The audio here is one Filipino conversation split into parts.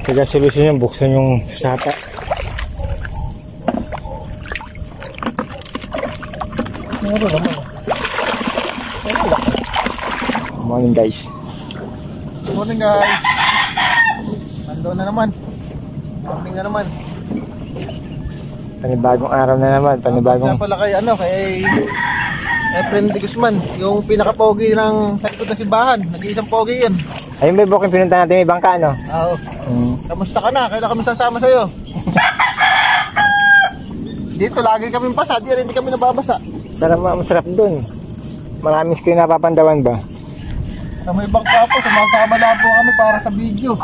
Kaya solusyon yung buksan yung sapa. Meron naman. Good morning guys. Good morning guys. Nandoon na naman. Morning na naman. Panibagong araw na naman. Panibagong... Pala kay friend de Guzman. Yung pinaka-pogi ng sa likod ng simbahan. Nag-iisang pogi yun. Ayun ba yung pinunta natin may bangka, no? Oo. Kamusta ka na? Kailan kami sasama sa'yo? Dito lagi kami pasa. Hindi kami nababasa. Masarap dun. Maraming screen napapandawan ba? Sa may bangka po. Sumasama na po kami para sa video.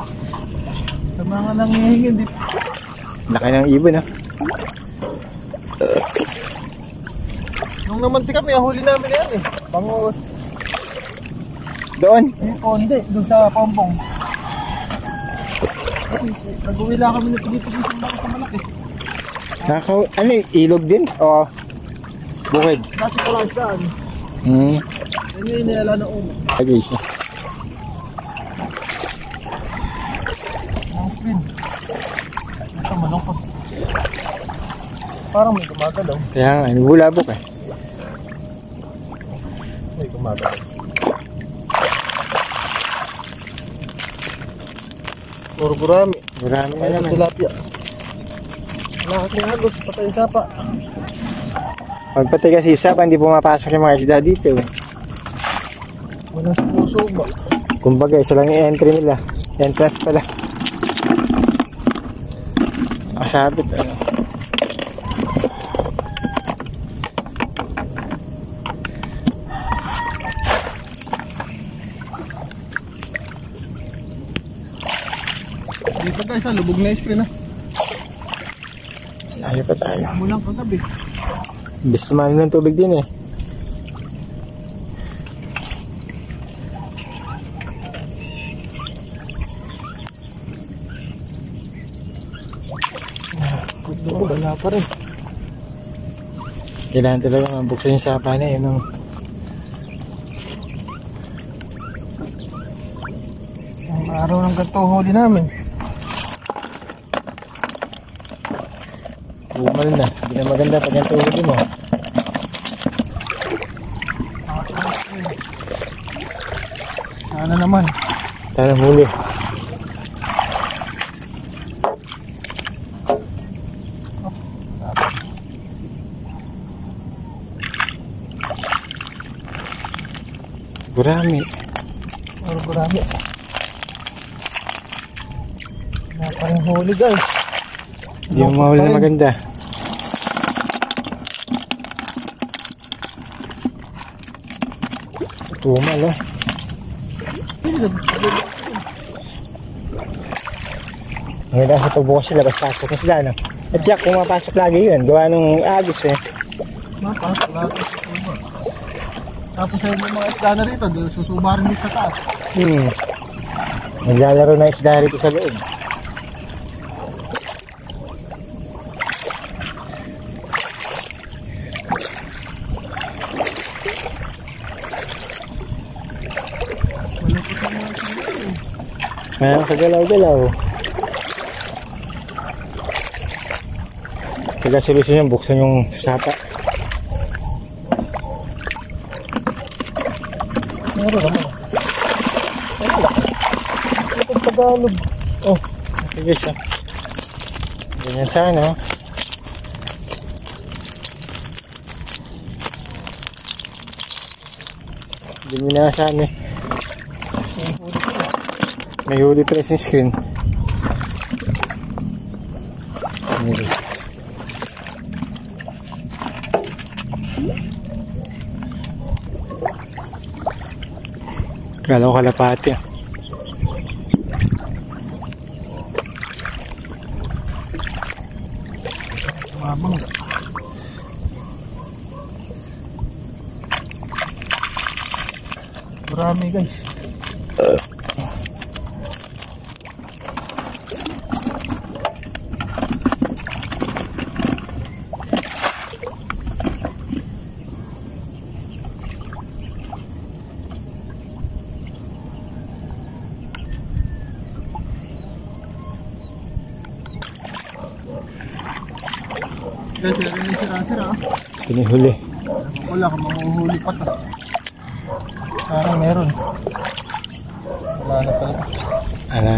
Sa mga nangihingin dito. Laki ng ibon, ha? Nung namanti kami, huli namin yan eh. Bangus. Doon? Hindi. Doon sa Pompong. Nag-uwi lang kami dito sa malaki. Ano ilog din? O bukid? Dati pala saan? Yan yung iniala na umo. Okay, so. Ang spin. Ito malungkot. Parang may gumagalaw. Kaya nga, bulabok eh. May gumagalaw. Puro gurami. Gurami na naman. Tilapia. Wala kasi agos, patay sapa. Pagpatay kasi sapa, hindi pumapasok yung mga isda dito. Walang puso ba? Kumbaga, isa lang yung entry nila. Entrance pala. Nakasabit. Dito guys, lubog na screen na. Layo pa tayo. Mulang kagabi. Bis naman ng tubig din eh. Wala pa rin. Kailangan talaga mabuksan yung sapa na yun. Ang araw ng ganito huli namin. Umal na. Hindi na maganda pag yung tubig mo. Sana naman. Sana huli. Gurami. Puro gurami. Wala pa rin huli guys. Hindi mo mahuli na maganda. Tumal oh. Ngayon lang sa pagbukas sila, pasok na sila, no? At yak, pumapasok lagi yun. Gawa nung agos eh. Mapasok lahat sa susuba. Tapos ay mga isda na rito, susuba rin dito sa taas. Naglalaro na isda rito sa loob. Ayan, kagalaw-galaw. Kaya solusyon yung buksan yung sapa. Meron naman. Ito Tagalog. Oh, okay guys ah. Ganyan sana oh. Hindi mo na saan eh. May huli pa sa screen. Kala ko kalapati. Mabang. Marami guys. Kasi rin yung sira-sira. Pinihuli. Wala kang mahuhuli pa to. Parang meron. Wala na pala. Ano.